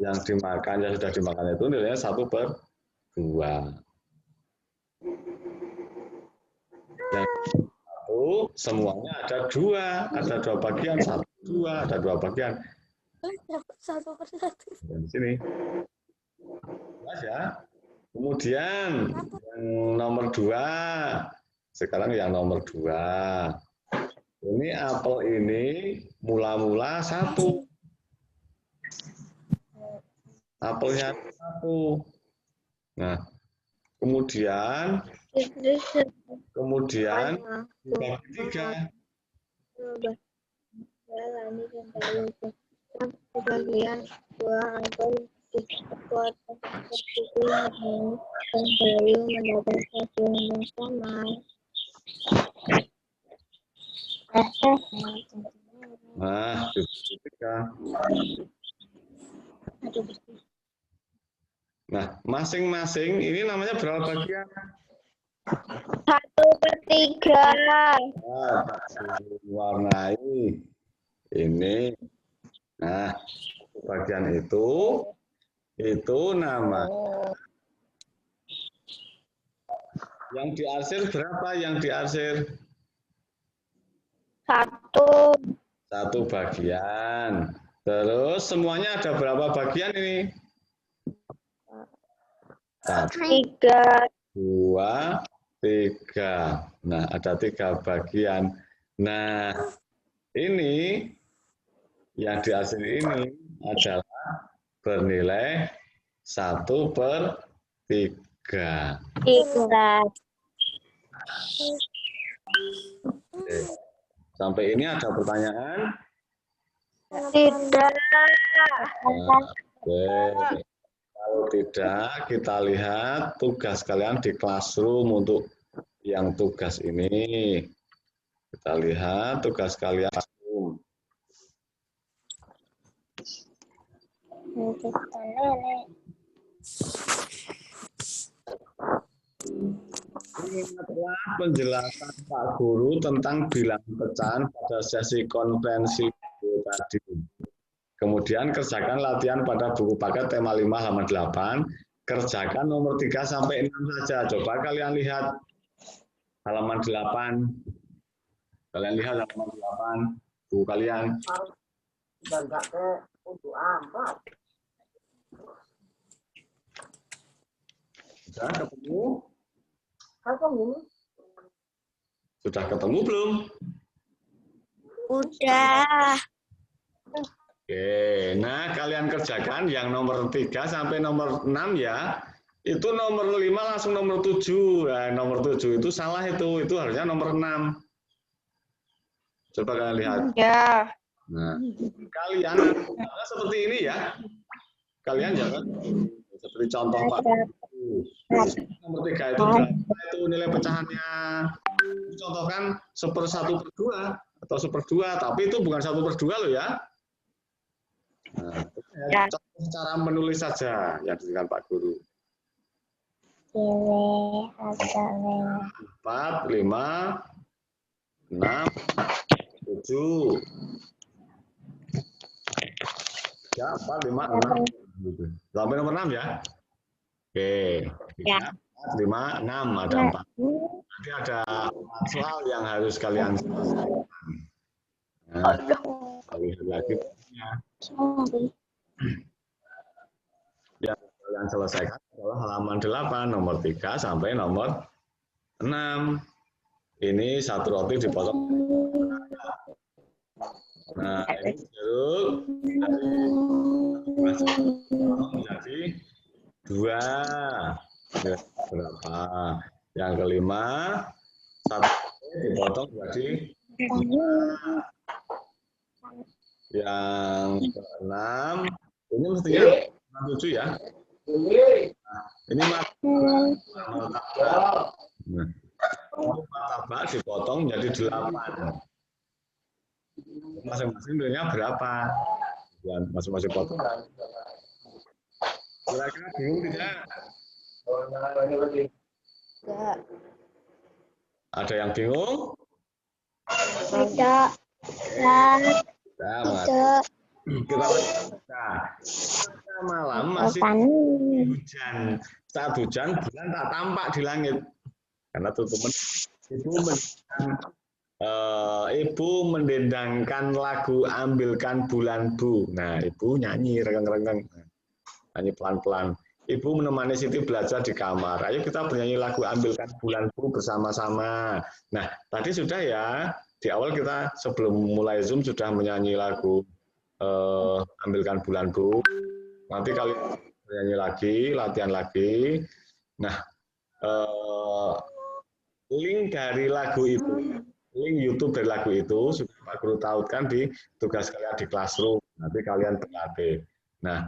Yang dimakan, yang sudah dimakan itu nilainya 1/2. Yang satu semuanya ada 2 bagian, 1, 2, ada 2 bagian. 1/1. Di sini. Jelas ya. Kemudian yang nomor 2. Sekarang yang nomor 2. Ini apel ini mula-mula 1. Apelnya 1. Nah, kemudian dibagi 3. Bagian 2 atau kekuatan kembali mendapat hasil yang sama. Nah, dibagi 3. Nah, masing-masing ini namanya berapa bagian? 1/3. Nah, warnai ini. Nah, bagian itu nama. Yang diarsir berapa yang diarsir? 1. 1 bagian. Terus semuanya ada berapa bagian ini? 1, 3. 2, 3. Nah, ada 3 bagian. Nah, ini yang diarsir ini adalah bernilai 1/3. Oke. Sampai ini ada pertanyaan? Tidak. Oke. Kalau tidak, kita lihat tugas kalian di classroom untuk yang tugas ini. Kita lihat tugas kalian di classroom. Ingatlah penjelasan Pak Guru tentang bilangan pecahan pada sesi konferensi tadi. Kemudian kerjakan latihan pada buku paket tema 5 halaman 8. Kerjakan nomor 3 sampai 6 saja. Coba kalian lihat halaman 8. Kalian lihat halaman 8 buku kalian. Sudah ketemu? Sudah ketemu belum? Udah. Oke, nah kalian kerjakan yang nomor 3 sampai nomor 6 ya. Itu nomor 5 langsung nomor 7. Nah, nomor 7 itu salah itu harusnya nomor 6. Coba kalian lihat. Ya. Nah, kalian seperti ini ya. Kalian jangan seperti contoh Pak. Nomor 3 itu berapa itu nilai pecahannya? Contohkan 1/1/2 atau 1/2, tapi itu bukan 1/2 loh ya. Nah, contoh cara menulis saja yang diberikan Pak Guru. 4, 5, 6, 7. Ya, 4, 5, 6. Sampai nomor 6 ya. Oke. 3, 4, 5, 6. Ada 4. Nanti ada 4 soal yang harus kalian selesaikan. Nah, lihat lagi. Yang kalian selesaikan adalah halaman 8, nomor 3 sampai nomor 6. Ini satu roti dipotong. Nah, ini jeruk menjadi 2. Berapa? Yang kelima, 1 dipotong jadi 5. Yang ke-6, ini mestinya 7 ya. Nah, ini martabak. Nah, martabak dipotong menjadi 8. Masing-masing nilainya berapa? Masing-masing potong. Kira-kira bingung tidak? Ada yang bingung? Tidak. Kita malam masih hujan. Saat hujan bulan tak tampak di langit karena tutupan. Ibu mendendangkan lagu Ambilkan Bulan Bu. Nah, ibu nyanyi rengeng-rengeng, nyanyi pelan-pelan. Ibu menemani Siti belajar di kamar. Ayo kita bernyanyi lagu Ambilkan Bulan Bu bersama-sama. Nah, tadi sudah ya. Di awal kita sebelum mulai Zoom sudah menyanyi lagu Ambilkan Bulan Bu. Nanti kalian menyanyi lagi, latihan lagi. Nah, link dari lagu itu, link YouTube dari lagu itu sudah Pak Guru tautkan di tugas kalian di classroom. Nanti kalian berlatih. Nah,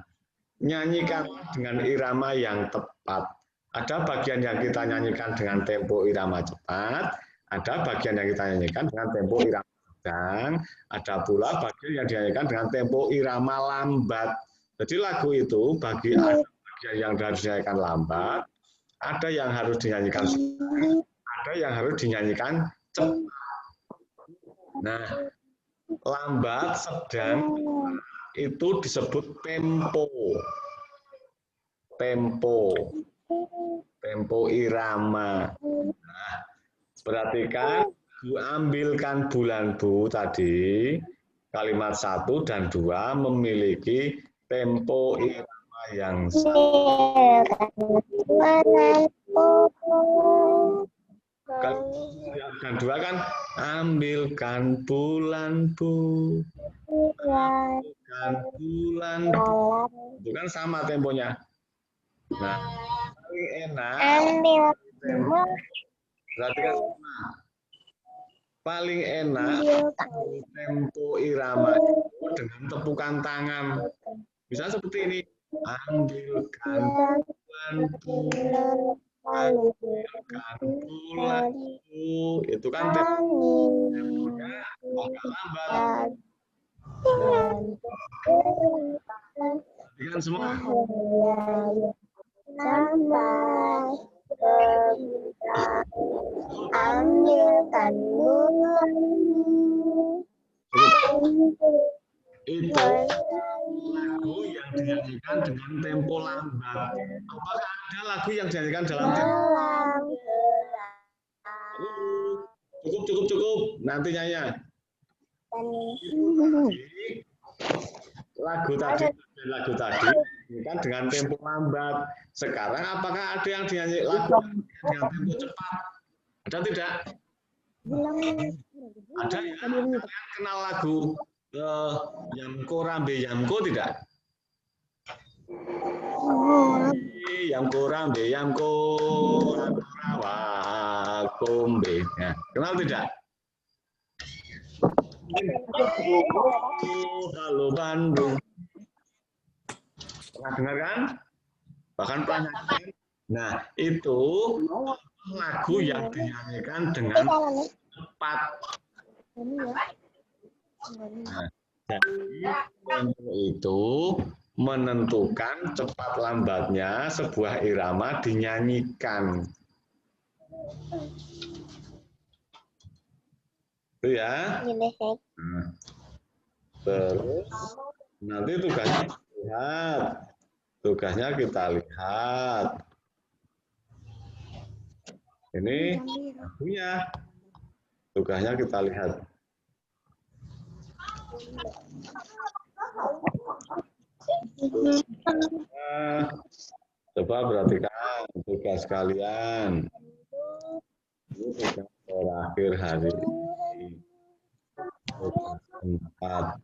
nyanyikan dengan irama yang tepat. Ada bagian yang kita nyanyikan dengan tempo irama cepat, ada bagian yang kita nyanyikan dengan tempo irama sedang, ada pula bagian yang dinyanyikan dengan tempo irama lambat. Jadi lagu itu ada bagian yang harus dinyanyikan lambat, ada yang harus dinyanyikan sedang, ada yang harus dinyanyikan cepat. Nah, lambat, sedang, itu disebut tempo. Tempo irama. Nah, perhatikan, Bu Ambilkan Bulan Bu tadi, kalimat 1 dan 2 memiliki tempo irama yang sama. Dan 2 kan, ambilkan bulan Bu. Ambilkan bulan Bu. Itu kan sama temponya. Nah, paling enak. Berarti kan paling enak tempo irama itu dengan tepukan tangan. Bisa seperti ini. Ambilkan bulan Bu. Ambilkan bulan Bu. Itu kan temponya agak lambat. Perhatikan semua. Ambilkan bulan itu lagu yang dinyanyikan dengan tempo lambat. Apakah ada lagu yang dinyanyikan dalam tempo lambat? Cukup. Nanti nyanyi. Lagu tadi kan dengan tempo lambat. Sekarang apakah ada yang dinyanyi lagu dengan tempo cepat? Ada tidak? Ada ya. Kalian kenal lagu Yamko rambe yamko tidak? Yamko rambe yamko rawakombe. Ya, kenal tidak? Halo Bandung. Pernah dengar kan? Bahkan pernah nyanyikan. Nah, itu lagu yang dinyanyikan dengan cepat. Nah, jadi itu menentukan cepat lambatnya sebuah irama dinyanyikan. Itu ya. Nah, terus nanti tugasnya kita lihat. Ini lagunya. Tugasnya kita lihat. Coba perhatikan tugas kalian. Ini tugas terakhir hari ini. Tugas 4.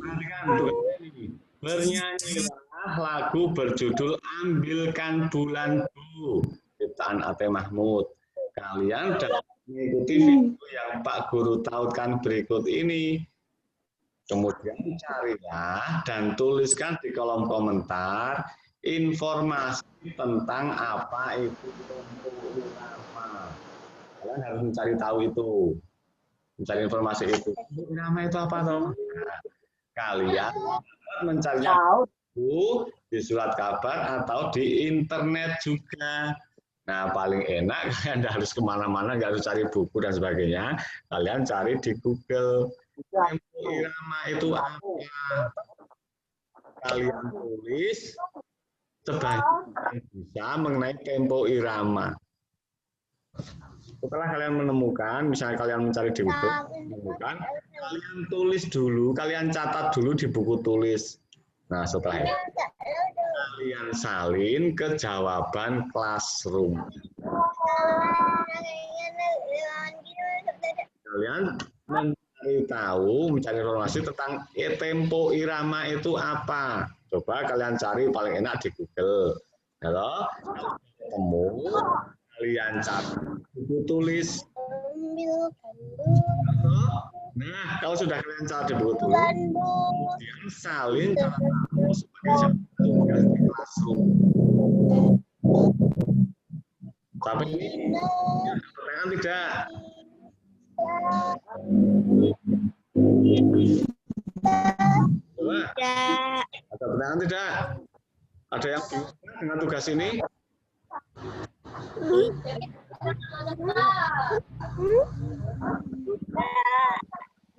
Perhatikan tugas ini. Bernyanyilah lagu berjudul Ambilkan Bulanku, ciptaan Ate Mahmud. Kalian dapat mengikuti video yang Pak Guru tautkan berikut ini. Kemudian carilah dan tuliskan di kolom komentar informasi tentang apa itu tempo irama. Kalian harus mencari tahu itu, mencari informasi itu. Tempo irama itu apa toh? Kalian mencarinya di surat kabar atau di internet juga. Nah, paling enak kalian nggak harus kemana-mana, nggak harus cari buku dan sebagainya. Kalian cari di Google. Tempo irama itu apa? Kalian tulis sebanyak bisa mengenai tempo irama. Setelah kalian menemukan, misalnya kalian mencari di Google, menemukan, kalian tulis dulu, kalian catat dulu di buku tulis. Nah, setelah itu kalian salin ke jawaban classroom. Kalian mencari tahu, mencari informasi tentang tempo irama itu apa. Coba kalian cari paling enak di Google. Kalau ketemu, kalian cari buku tulis. Nah, kalau sudah kalian cari di buku tulis, kemudian salin cara kamu sebagai tugas di classroom. Tapi ini pertanyaan tidak? Coba. Ada pertanyaan tidak? Ada yang bingung dengan tugas ini?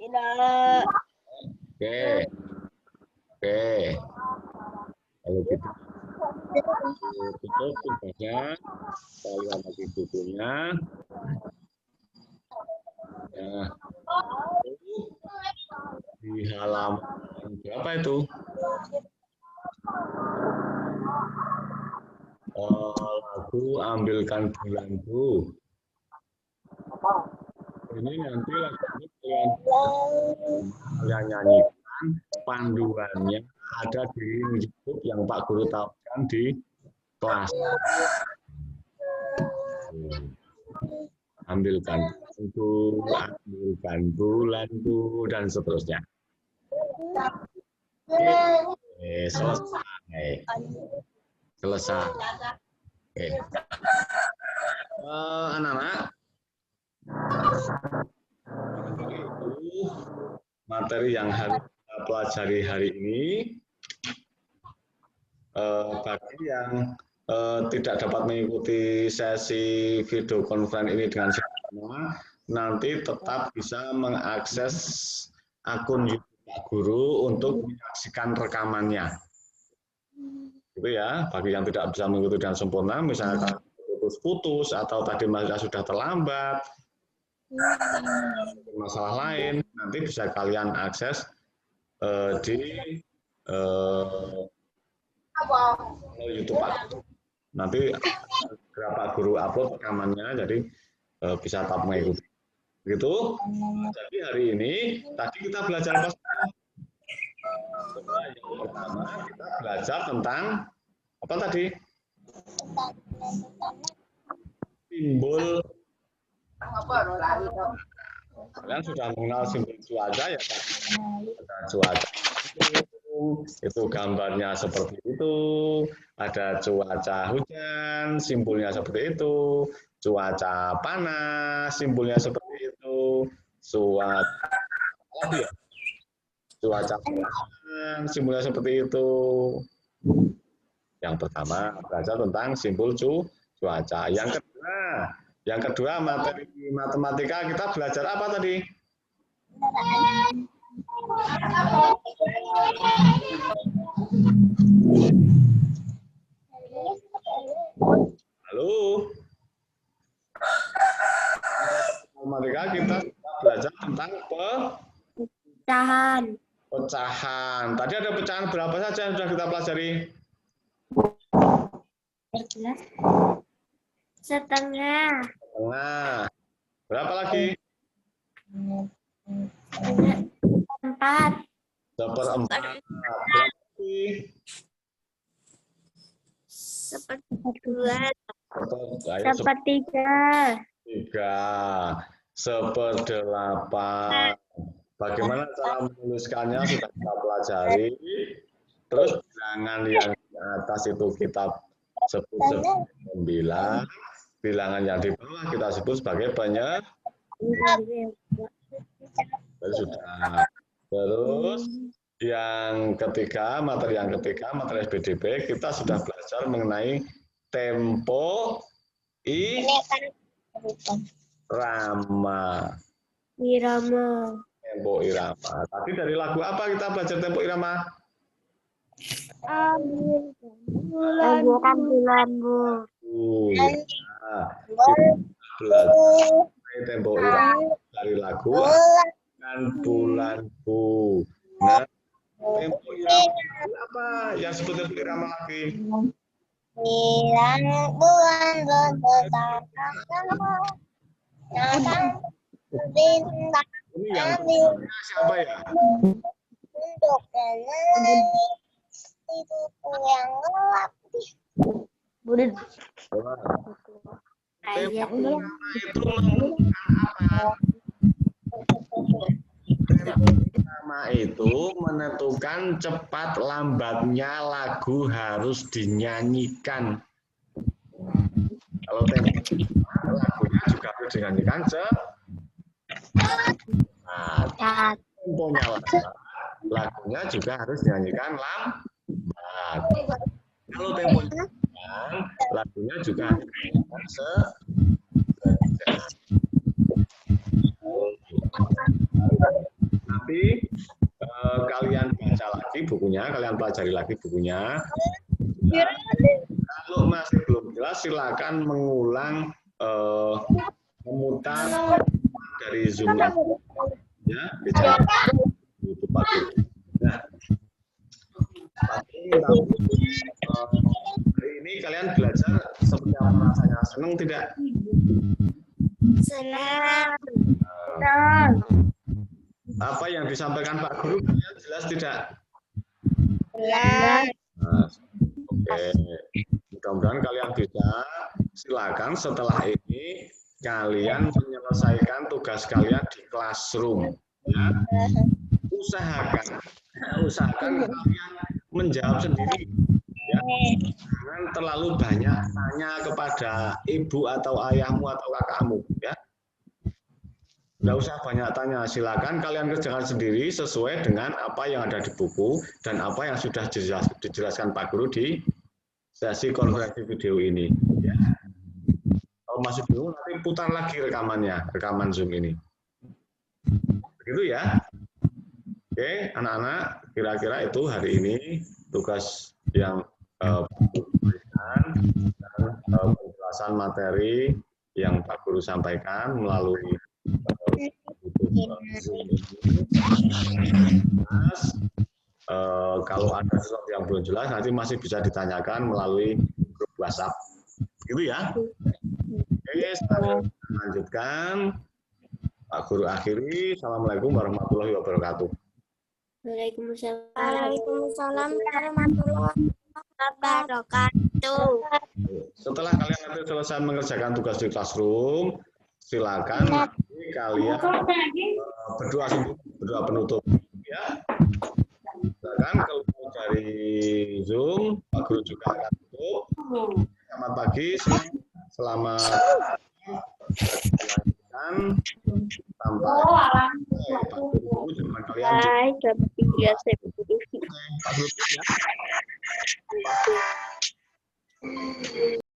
Tidak. Oke. Oke. Kalau gitu tutup tugasnya, kalian lagi bukunya. Nah, di halaman berapa itu? Lagu Ambilkan Bulanku. Ini nanti lagunya kalian nyanyikan, panduannya ada di YouTube yang Pak Guru tautkan di kelas. Ambilkan bulanku, dan seterusnya. Oke, selesai. Selesai. Oke. Anak-anak, materi yang harus kita pelajari hari ini, bagi yang tidak dapat mengikuti sesi video conference ini dengan sempurna, nanti tetap bisa mengakses akun YouTube Pak Guru untuk menyaksikan rekamannya. Itu ya, bagi yang tidak bisa mengikuti dengan sempurna, misalkan putus-putus atau tadi sudah terlambat, masalah lain, nanti bisa kalian akses di YouTube Pak Guru. Nanti Pak Guru upload rekamannya, jadi bisa tetap mengikuti. Begitu. Jadi hari ini tadi kita belajar apa? Yang pertama kita belajar tentang apa tadi? Simbol. Kalian sudah mengenal simbol cuaca ya Pak? Ada cuaca itu gambarnya seperti itu, ada cuaca hujan, simbolnya seperti itu, cuaca panas, simbolnya seperti itu, cuaca panas, simbolnya seperti itu. Yang pertama belajar tentang simbol cuaca. Yang kedua materi matematika kita belajar apa tadi? Halo. Matematika kita belajar tentang pecahan. Tadi ada pecahan berapa saja yang sudah kita pelajari? Setengah. Berapa lagi? 4. Seperempat. Berapa lagi? Sepertiga. 1/3. Bagaimana cara menuliskannya sudah kita pelajari. Terus bilangan yang di atas itu kita sebut sebagai pembilang. Bilangan yang di bawah kita sebut sebagai penyebut. Sudah. Terus yang ketiga, materi SPDB, kita sudah belajar mengenai tempo irama. Tempo irama. Tadi dari lagu apa kita belajar tempo irama? Bukan bulan, Bu. Belajar tempo irama dari lagu kan bulan Bu. Nah, tempo irama apa yang sebut tempo irama lagi? Bulan Ini yang siapa ya? Bulan. Tempo irama itu menentukan apa? Itu menentukan cepat lambatnya lagu harus dinyanyikan. Kalau tempo lagunya juga harus dinyanyikan cepat. Temponya lambat, lagunya juga harus dinyanyikan lambat. Kalau temponya lambat, lagunya juga harus dinyanyikan sekejap. Nanti kalian baca lagi bukunya, kalian pelajari lagi bukunya. Kalau masih belum jelas, silakan mengulang memutar dari Zoom ya, bicara YouTube Pak Guru. Nah, hari ini kalian belajar seperti apa rasanya? Senang tidak? Senang. Apa yang disampaikan Pak Guru kalian jelas tidak? Jelas. Nah, oke. Mudah-mudahan kalian bisa. Silakan setelah ini kalian menyelesaikan tugas kalian di classroom. Ya. Usahakan kalian menjawab sendiri. Ya. Jangan terlalu banyak tanya kepada ibu atau ayahmu atau kakakmu. Ya. Nggak usah banyak tanya, silakan kalian kerjakan sendiri sesuai dengan apa yang ada di buku dan apa yang sudah dijelaskan Pak Guru di sesi konferensi video ini. Ya. Kalau masih bingung, nanti putar lagi rekaman Zoom ini. Begitu ya. Oke, anak-anak, kira-kira itu hari ini tugas yang berikan dan penjelasan materi yang Pak Guru sampaikan melalui Kalau ada sesuatu yang belum jelas nanti masih bisa ditanyakan melalui grup WhatsApp. Gitu ya. Oke, sekarang kita lanjutkan. Pak Guru akhiri. Assalamualaikum warahmatullahi wabarakatuh. Waalaikumsalam warahmatullahi wabarakatuh. Setelah kalian nanti selesai mengerjakan tugas di classroom, silakan nanti kalian berdoa sendiri, berdoa penutup. Ya. Silakan keluar dari Zoom, Pak Guru juga akan tutup. Selamat pagi, selamat menjalankan sampai Pak Guru jangan kalian. Hai, dapat tinggal saya. Pak Guru ya.